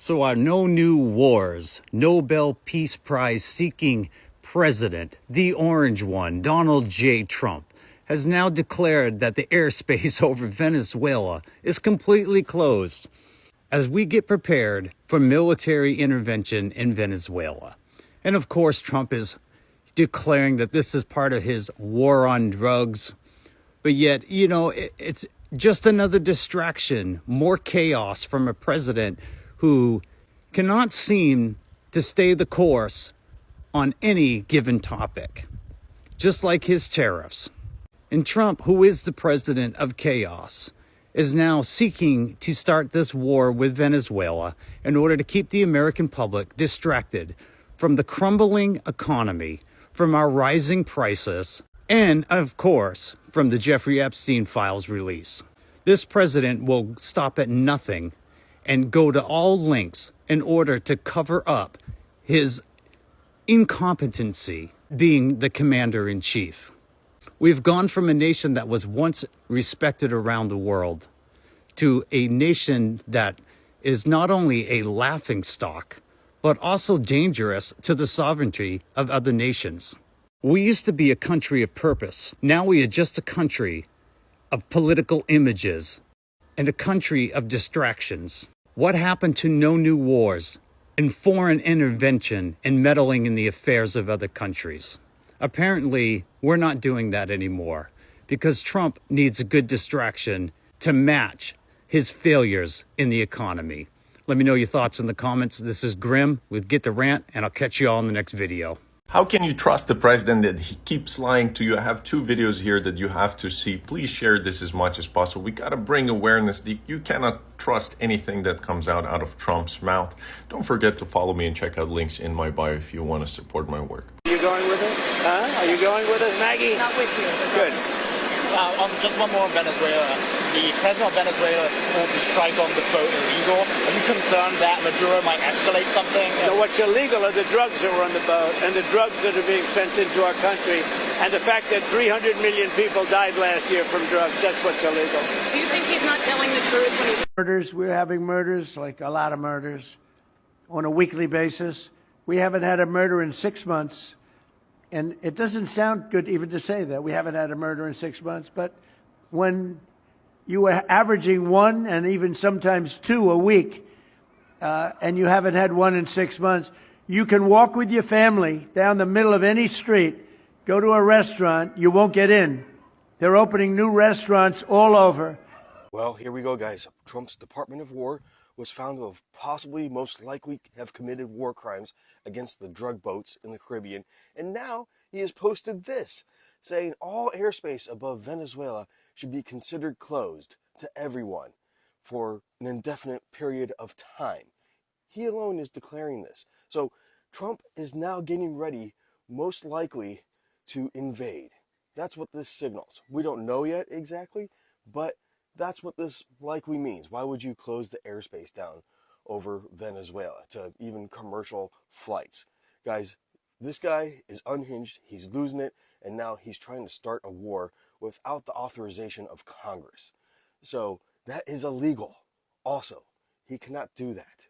So our no new wars, Nobel Peace Prize seeking president, the orange one, Donald J. Trump, has now declared that the airspace over Venezuela is completely closed as we get prepared for military intervention in Venezuela. And of course, Trump is declaring that this is part of his war on drugs. But yet, it's just another distraction, more chaos from a president who cannot seem to stay the course on any given topic, just like his tariffs. And Trump, who is the president of chaos, is now seeking to start this war with Venezuela in order to keep the American public distracted from the crumbling economy, from our rising prices, and, of course, from the Jeffrey Epstein files release. This president will stop at nothing and go to all lengths in order to cover up his incompetency being the commander-in-chief. We've gone from a nation that was once respected around the world to a nation that is not only a laughingstock, but also dangerous to the sovereignty of other nations. We used to be a country of purpose. Now we are just a country of political images and a country of distractions. What happened to no new wars and foreign intervention and meddling in the affairs of other countries? Apparently, we're not doing that anymore because Trump needs a good distraction to match his failures in the economy. Let me know your thoughts in the comments. This is Grim with Get the Rant, and I'll catch you all in the next video. How can you trust the president that he keeps lying to you? I have two videos here that you have to see. Please share this as much as possible. We got to bring awareness. You cannot trust anything that comes out of Trump's mouth. Don't forget to follow me and check out links in my bio if you want to support my work. Are you going with us? Huh? Are you going with us, Maggie? Not with you. Good. Just one more on Venezuela. The president of Venezuela called the strike on the boat illegal. Are you concerned that Maduro might escalate something? No, what's illegal are the drugs that were on the boat and the drugs that are being sent into our country and the fact that 300 million people died last year from drugs. That's what's illegal. Do you think he's not telling the truth when he's... Murders, we're having murders, like a lot of murders, on a weekly basis. We haven't had a murder in 6 months. And it doesn't sound good even to say that. We haven't had a murder in 6 months. But when you were averaging one and even sometimes two a week, and you haven't had one in 6 months, you can walk with your family down the middle of any street, go to a restaurant, you won't get in. They're opening new restaurants all over. Well, here we go, guys. Trump's Department of War was found to have possibly most likely have committed war crimes against the drug boats in the Caribbean. And now he has posted this, saying all airspace above Venezuela should be considered closed to everyone for an indefinite period of time. He alone is declaring this. So Trump is now getting ready, most likely, to invade. That's what this signals. We don't know yet exactly, but that's what this likely means. Why would you close the airspace down over Venezuela to even commercial flights? Guys, this guy is unhinged. He's losing it. And now he's trying to start a war without the authorization of Congress. So that is illegal. Also, he cannot do that.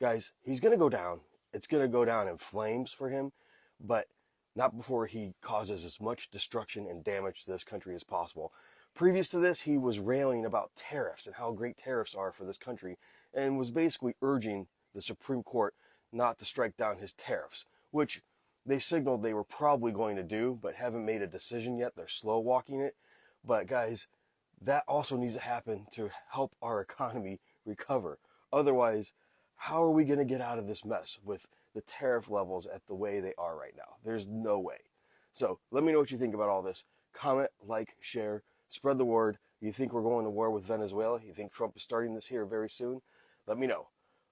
Guys, he's going to go down. It's going to go down in flames for him, but not before he causes as much destruction and damage to this country as possible. Previous to this, he was railing about tariffs and how great tariffs are for this country and was basically urging the Supreme Court not to strike down his tariffs, which they signaled they were probably going to do, but haven't made a decision yet. They're slow walking it. But guys, that also needs to happen to help our economy recover. Otherwise, how are we going to get out of this mess with the tariff levels at the way they are right now? There's no way. So let me know what you think about all this. Comment, like, share. Spread the word. You think we're going to war with Venezuela? You think Trump is starting this here very soon? Let me know.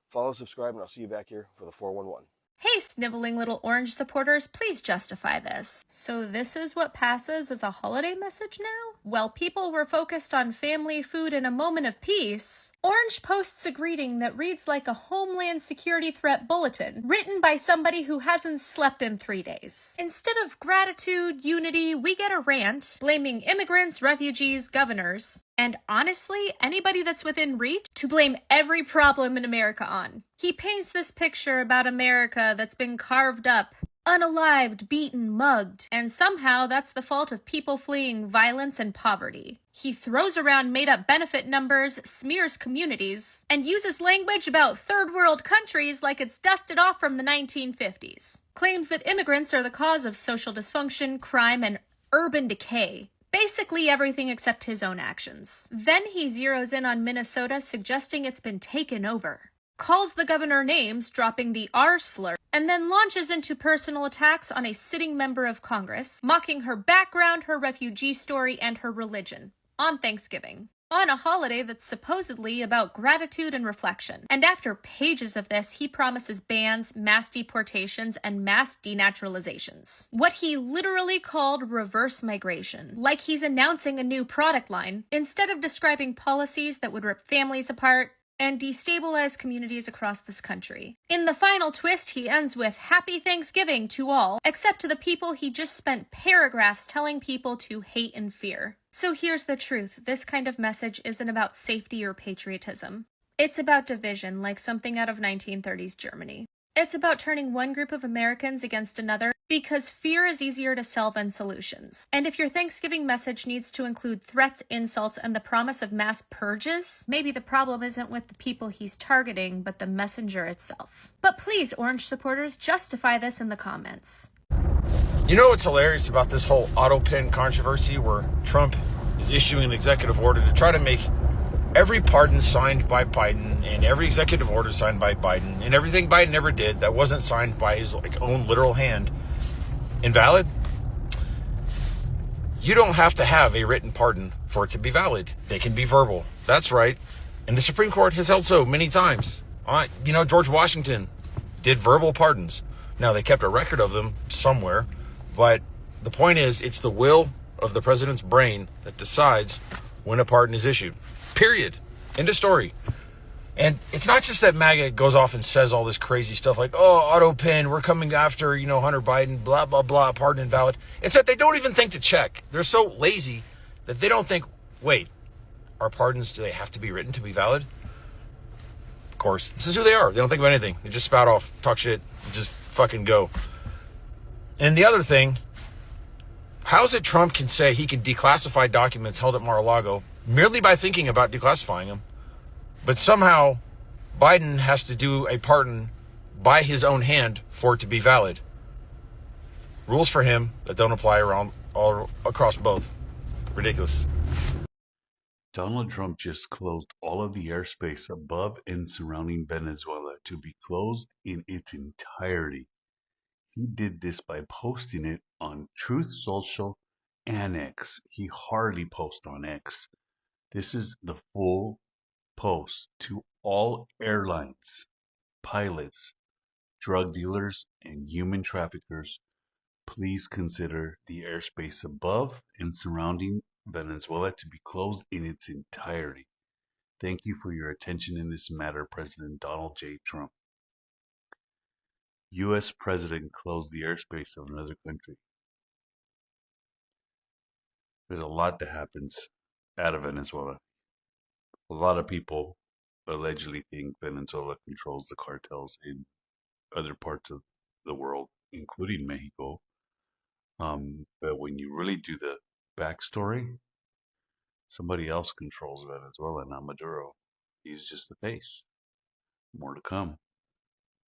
Follow, subscribe, and I'll see you back here for the 411. Hey, sniveling little orange supporters, please justify this. So this is what passes as a holiday message now? While people were focused on family, food, and a moment of peace, Orange posts a greeting that reads like a Homeland Security threat bulletin, written by somebody who hasn't slept in 3 days. Instead of gratitude, unity, we get a rant, blaming immigrants, refugees, governors, and honestly, anybody that's within reach, to blame every problem in America on. He paints this picture about America that's been carved up, unalived, beaten, mugged, and somehow that's the fault of people fleeing violence and poverty. He throws around made-up benefit numbers, smears communities, and uses language about third world countries like it's dusted off from the 1950s. Claims that immigrants are the cause of social dysfunction, crime, and urban decay. Basically everything except his own actions. Then he zeroes in on Minnesota, suggesting it's been taken over. Calls the governor names, dropping the R slur, and then launches into personal attacks on a sitting member of Congress, mocking her background, her refugee story, and her religion, on Thanksgiving, on a holiday that's supposedly about gratitude and reflection. And after pages of this, he promises bans, mass deportations, and mass denaturalizations. What he literally called reverse migration, like he's announcing a new product line, instead of describing policies that would rip families apart and destabilize communities across this country. In the final twist, he ends with Happy Thanksgiving to all, except to the people he just spent paragraphs telling people to hate and fear. So here's the truth. This kind of message isn't about safety or patriotism. It's about division, like something out of 1930s Germany. It's about turning one group of Americans against another because fear is easier to sell than solutions. And if your Thanksgiving message needs to include threats, insults, and the promise of mass purges, maybe the problem isn't with the people he's targeting, but the messenger itself. But please, Orange supporters, justify this in the comments. You know what's hilarious about this whole autopen controversy where Trump is issuing an executive order to try to make every pardon signed by Biden and every executive order signed by Biden and everything Biden ever did that wasn't signed by his own literal hand invalid? You don't have to have a written pardon for it to be valid. They can be verbal. That's right. And the Supreme Court has held so many times. George Washington did verbal pardons. Now, they kept a record of them somewhere, but the point is, it's the will of the president's brain that decides when a pardon is issued. Period. End of story. And it's not just that MAGA goes off and says all this crazy stuff like, oh, autopen, we're coming after, Hunter Biden, blah, blah, blah, pardon invalid. It's that they don't even think to check. They're so lazy that they don't think, wait, are pardons, do they have to be written to be valid? Of course, this is who they are. They don't think about anything. They just spout off, talk shit, just fucking go. And the other thing, how is it Trump can say he can declassify documents held at Mar-a-Lago merely by thinking about declassifying them, but somehow Biden has to do a pardon by his own hand for it to be valid? Rules for him that don't apply around all across both. Ridiculous. Donald Trump just closed all of the airspace above and surrounding Venezuela to be closed in its entirety. He did this by posting it on Truth Social and X. He hardly posts on X. This is the full post to all airlines, pilots, drug dealers, and human traffickers. Please consider the airspace above and surrounding Venezuela to be closed in its entirety. Thank you for your attention in this matter, President Donald J. Trump. U.S. President closed the airspace of another country. There's a lot that happens out of Venezuela. A lot of people allegedly think Venezuela controls the cartels in other parts of the world, including Mexico. But when you really do the backstory, somebody else controls Venezuela, not Maduro. He's just the face. More to come.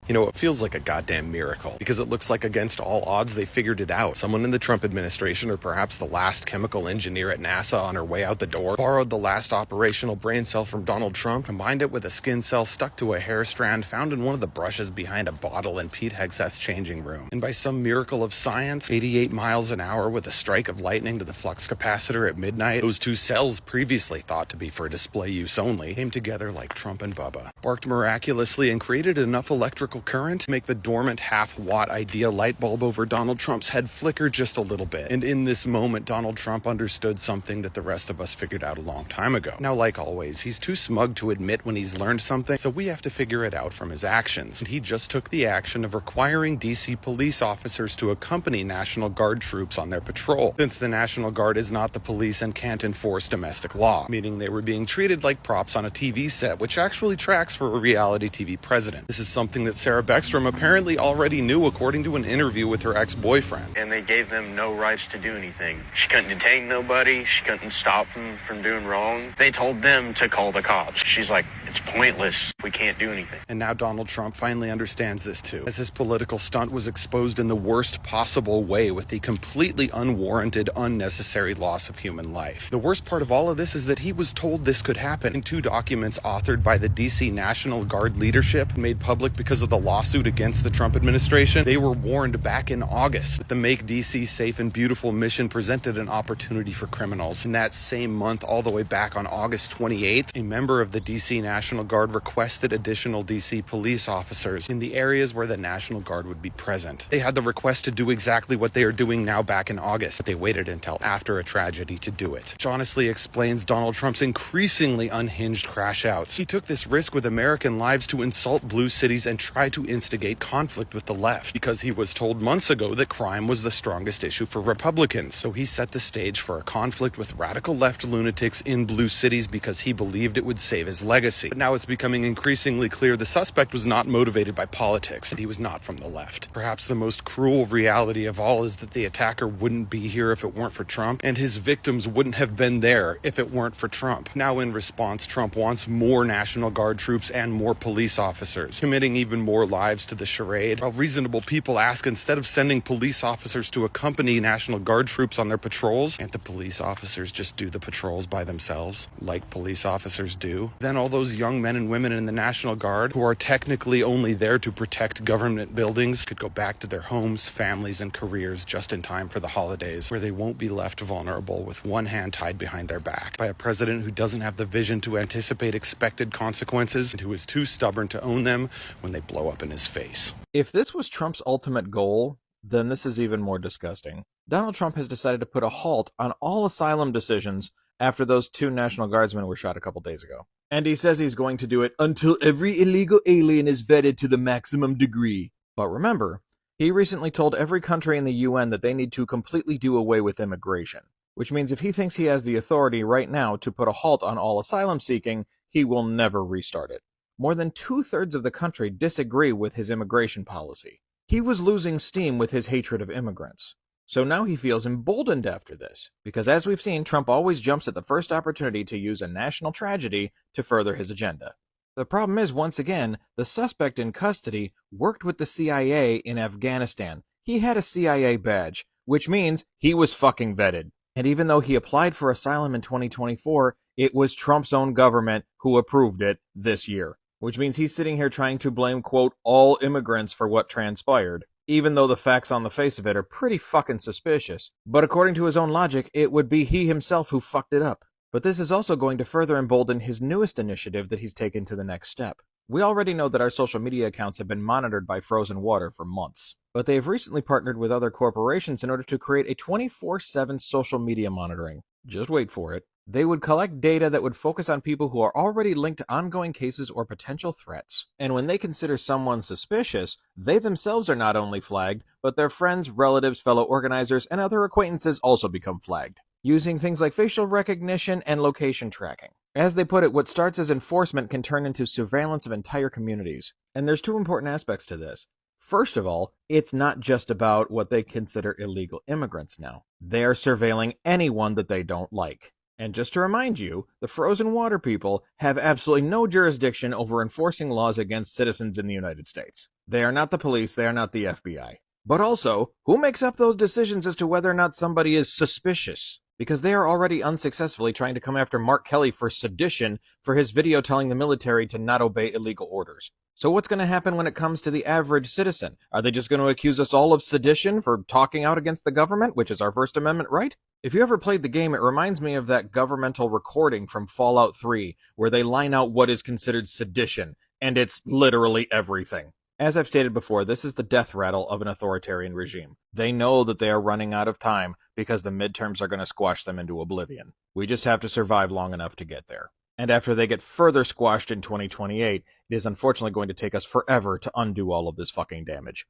You know, it feels like a goddamn miracle because it looks like against all odds they figured it out. Someone in the Trump administration, or perhaps the last chemical engineer at NASA on her way out the door, borrowed the last operational brain cell from Donald Trump, combined it with a skin cell stuck to a hair strand found in one of the brushes behind a bottle in Pete Hegseth's changing room. And by some miracle of science, 88 miles an hour with a strike of lightning to the flux capacitor at midnight, those two cells previously thought to be for display use only came together like Trump and Bubba, barked miraculously and created enough electrical electrical current, make the dormant half-watt idea light bulb over Donald Trump's head flicker just a little bit. And in this moment, Donald Trump understood something that the rest of us figured out a long time ago. Now, like always, he's too smug to admit when he's learned something, so we have to figure it out from his actions. And he just took the action of requiring DC police officers to accompany National Guard troops on their patrol, since the National Guard is not the police and can't enforce domestic law, meaning they were being treated like props on a TV set, which actually tracks for a reality TV president. This is something that Sarah Beckstrom apparently already knew, according to an interview with her ex-boyfriend. And they gave them no rights to do anything. She couldn't detain nobody. She couldn't stop them from doing wrong. They told them to call the cops. She's like, it's pointless. We can't do anything. And now Donald Trump finally understands this too, as his political stunt was exposed in the worst possible way with the completely unwarranted, unnecessary loss of human life. The worst part of all of this is that he was told this could happen in 2 documents authored by the DC National Guard leadership, made public because of the lawsuit against the Trump administration. They were warned back in August that the Make DC Safe and Beautiful mission presented an opportunity for criminals. In that same month, all the way back on August 28th, a member of the DC National Guard requested additional DC police officers in the areas where the National Guard would be present. They had the request to do exactly what they are doing now back in August, but they waited until after a tragedy to do it, which honestly explains Donald Trump's increasingly unhinged crash outs. He took this risk with American lives to insult blue cities and try to instigate conflict with the left, because he was told months ago that crime was the strongest issue for Republicans. So he set the stage for a conflict with radical left lunatics in blue cities because he believed it would save his legacy. But now it's becoming increasingly clear the suspect was not motivated by politics, and he was not from the left. Perhaps the most cruel reality of all is that the attacker wouldn't be here if it weren't for Trump, and his victims wouldn't have been there if it weren't for Trump. Now in response, Trump wants more National Guard troops and more police officers, committing even more lives to the charade, while reasonable people ask, instead of sending police officers to accompany National Guard troops on their patrols, can't the police officers just do the patrols by themselves, like police officers do? Then all those young men and women in the National Guard, who are technically only there to protect government buildings, could go back to their homes, families, and careers just in time for the holidays, where they won't be left vulnerable with one hand tied behind their back by a president who doesn't have the vision to anticipate expected consequences and who is too stubborn to own them when they blow up in his face. If this was Trump's ultimate goal, then this is even more disgusting. Donald Trump has decided to put a halt on all asylum decisions after those 2 National Guardsmen were shot a couple days ago. And he says he's going to do it until every illegal alien is vetted to the maximum degree. But remember, he recently told every country in the UN that they need to completely do away with immigration, which means if he thinks he has the authority right now to put a halt on all asylum seeking, he will never restart it. More than 2/3 of the country disagree with his immigration policy. He was losing steam with his hatred of immigrants. So now he feels emboldened after this, because as we've seen, Trump always jumps at the first opportunity to use a national tragedy to further his agenda. The problem is, once again, the suspect in custody worked with the CIA in Afghanistan. He had a CIA badge, which means he was fucking vetted. And even though he applied for asylum in 2024, it was Trump's own government who approved it this year. Which means he's sitting here trying to blame, quote, all immigrants for what transpired, even though the facts on the face of it are pretty fucking suspicious. But according to his own logic, it would be he himself who fucked it up. But this is also going to further embolden his newest initiative that he's taken to the next step. We already know that our social media accounts have been monitored by Frozen Water for months, but they have recently partnered with other corporations in order to create a 24/7 social media monitoring. Just wait for it. They would collect data that would focus on people who are already linked to ongoing cases or potential threats. And when they consider someone suspicious, they themselves are not only flagged, but their friends, relatives, fellow organizers, and other acquaintances also become flagged, using things like facial recognition and location tracking. As they put it, what starts as enforcement can turn into surveillance of entire communities. And there's 2 important aspects to this. First of all, it's not just about what they consider illegal immigrants now. They are surveilling anyone that they don't like. And just to remind you, the Frozen Water people have absolutely no jurisdiction over enforcing laws against citizens in the United States. They are not the police, they are not the FBI. But also, who makes up those decisions as to whether or not somebody is suspicious? Because they are already unsuccessfully trying to come after Mark Kelly for sedition for his video telling the military to not obey illegal orders. So what's going to happen when it comes to the average citizen? Are they just going to accuse us all of sedition for talking out against the government, which is our First Amendment right? If you ever played the game, it reminds me of that governmental recording from Fallout 3, where they line out what is considered sedition, and it's literally everything. As I've stated before, this is the death rattle of an authoritarian regime. They know that they are running out of time because the midterms are going to squash them into oblivion. We just have to survive long enough to get there. And after they get further squashed in 2028, it is unfortunately going to take us forever to undo all of this fucking damage.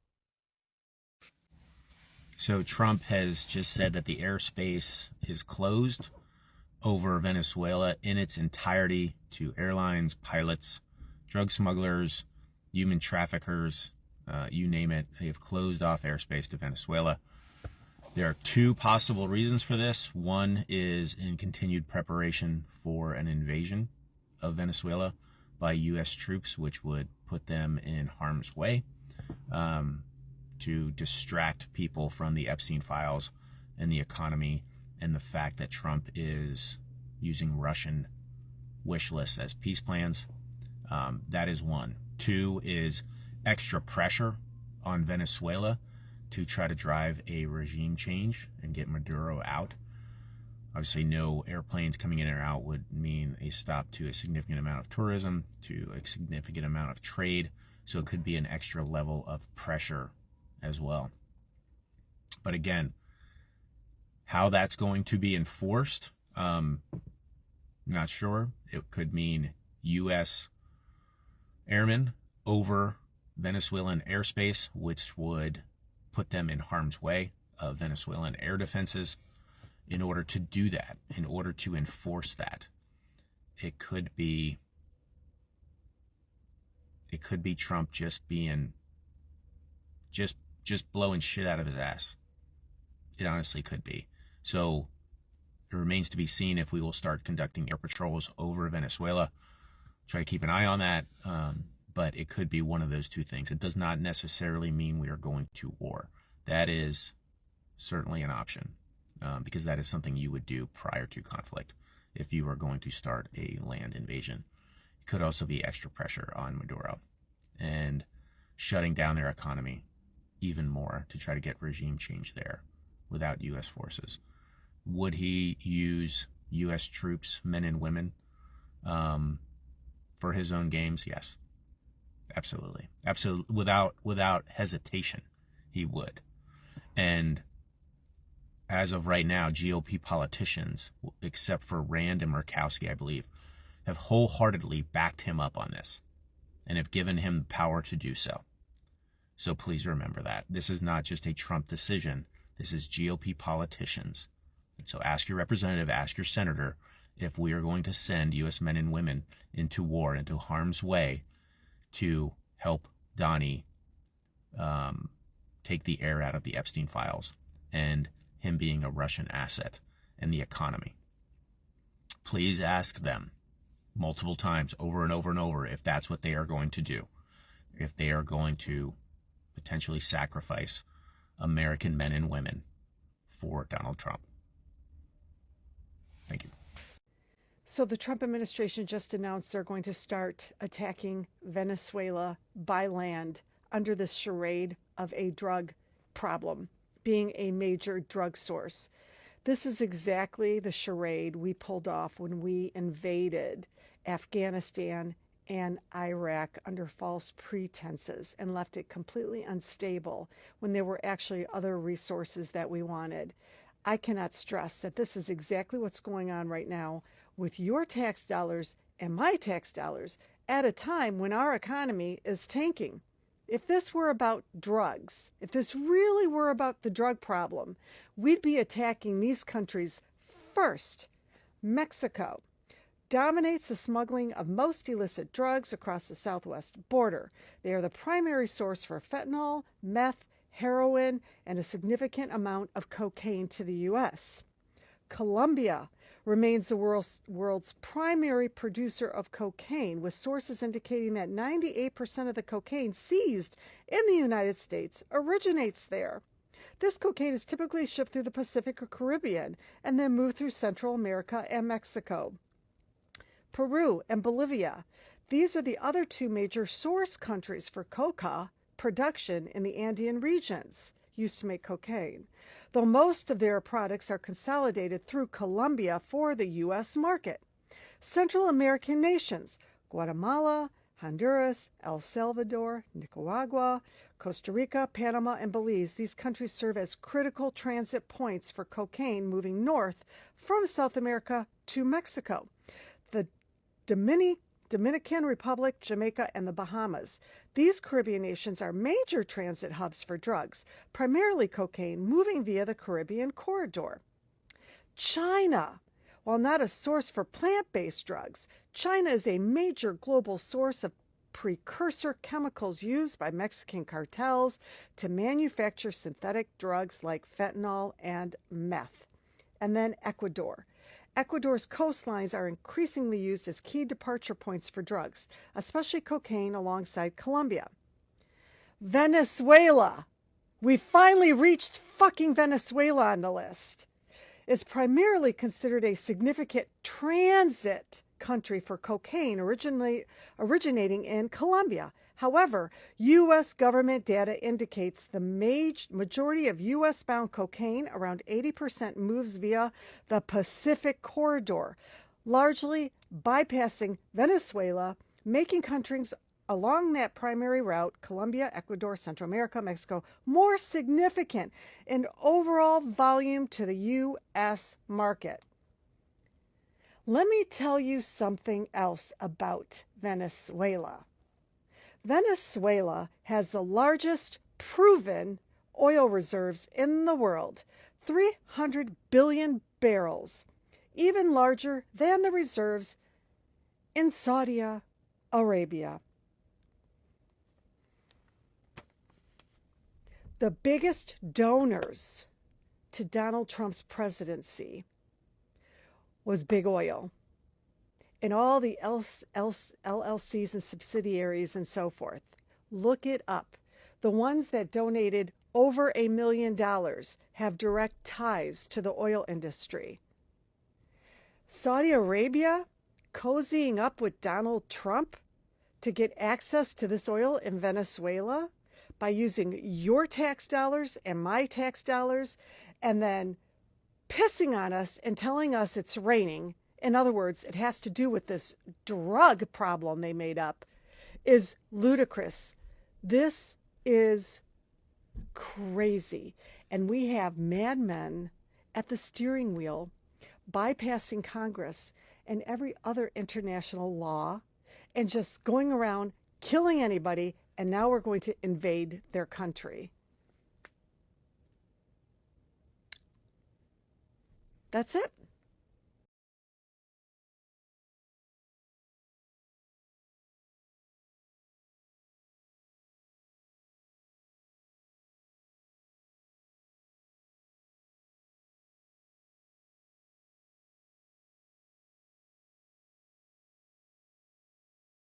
So Trump has just said that the airspace is closed over Venezuela in its entirety to airlines, pilots, drug smugglers, human traffickers, you name it. They have closed off airspace to Venezuela. There are two possible reasons for this. One is in continued preparation for an invasion of Venezuela by U.S. troops, which would put them in harm's way, to distract people from the Epstein files and the economy and the fact that Trump is using Russian wish lists as peace plans. That is one. Two is extra pressure on Venezuela to try to drive a regime change and get Maduro out. Obviously, no airplanes coming in or out would mean a stop to a significant amount of tourism, to a significant amount of trade. So it could be an extra level of pressure as well. But again, how that's going to be enforced, not sure. It could mean U.S. airmen over Venezuelan airspace, which would put them in harm's way of Venezuelan air defenses. In order to do that, in order to enforce that, it could be Trump just being just blowing shit out of his ass. It honestly could be. So it remains to be seen if we will start conducting air patrols over Venezuela. Try to keep an eye on that, but it could be one of those two things. It does not necessarily mean we are going to war. That is certainly an option, because that is something you would do prior to conflict if you are going to start a land invasion. It could also be extra pressure on Maduro and shutting down their economy even more to try to get regime change there without U.S. forces. Would he use U.S. troops, men and women, for his own games? Yes, absolutely. Absolutely. Without hesitation, he would. And as of right now, GOP politicians, except for Rand and Murkowski, I believe, have wholeheartedly backed him up on this and have given him the power to do so. So please remember that. This is not just a Trump decision. This is GOP politicians. And so ask your representative, ask your senator, if we are going to send U.S. men and women into war, into harm's way, to help Donnie take the air out of the Epstein files and him being a Russian asset and the economy. Please ask them multiple times, over and over and over, if that's what they are going to do, if they are going to potentially sacrifice American men and women for Donald Trump. Thank you. So the Trump administration just announced they're going to start attacking Venezuela by land under this charade of a drug problem being a major drug source. This is exactly the charade we pulled off when we invaded Afghanistan and Iraq under false pretenses and left it completely unstable when there were actually other resources that we wanted. I cannot stress that this is exactly what's going on right now with your tax dollars and my tax dollars at a time when our economy is tanking. If this were about drugs, if this really were about the drug problem, we'd be attacking these countries first. Mexico dominates the smuggling of most illicit drugs across the southwest border. They are the primary source for fentanyl, meth, heroin, and a significant amount of cocaine to the U.S. Colombia remains the world's primary producer of cocaine, with sources indicating that 98% of the cocaine seized in the United States originates there. This cocaine is typically shipped through the Pacific or Caribbean and then moved through Central America and Mexico. Peru and Bolivia. These are the other two major source countries for coca production in the Andean regions used to make cocaine, though most of their products are consolidated through Colombia for the U.S. market. Central American nations, Guatemala, Honduras, El Salvador, Nicaragua, Costa Rica, Panama, and Belize. These countries serve as critical transit points for cocaine moving north from South America to Mexico. The Dominican Republic, Jamaica, and the Bahamas. These Caribbean nations are major transit hubs for drugs, primarily cocaine, moving via the Caribbean corridor. China. While not a source for plant-based drugs, China is a major global source of precursor chemicals used by Mexican cartels to manufacture synthetic drugs like fentanyl and meth. And then Ecuador. Ecuador's coastlines are increasingly used as key departure points for drugs, especially cocaine, alongside Colombia. Venezuela. We finally reached fucking Venezuela on the list. Is primarily considered a significant transit country for cocaine originating in Colombia. However, U.S. government data indicates the majority of U.S.-bound cocaine, around 80%, moves via the Pacific corridor, largely bypassing Venezuela, making countries along that primary route, Colombia, Ecuador, Central America, Mexico, more significant in overall volume to the U.S. market. Let me tell you something else about Venezuela. Venezuela has the largest proven oil reserves in the world, 300 billion barrels, even larger than the reserves in Saudi Arabia. The biggest donors to Donald Trump's presidency was big oil and all the LLCs and subsidiaries and so forth. Look it up. The ones that donated over $1 million have direct ties to the oil industry. Saudi Arabia cozying up with Donald Trump to get access to this oil in Venezuela by using your tax dollars and my tax dollars, and then pissing on us and telling us it's raining. In other words, it has to do with this drug problem they made up, is ludicrous. This is crazy. And we have madmen at the steering wheel, bypassing Congress and every other international law, and just going around killing anybody, and now we're going to invade their country. That's it.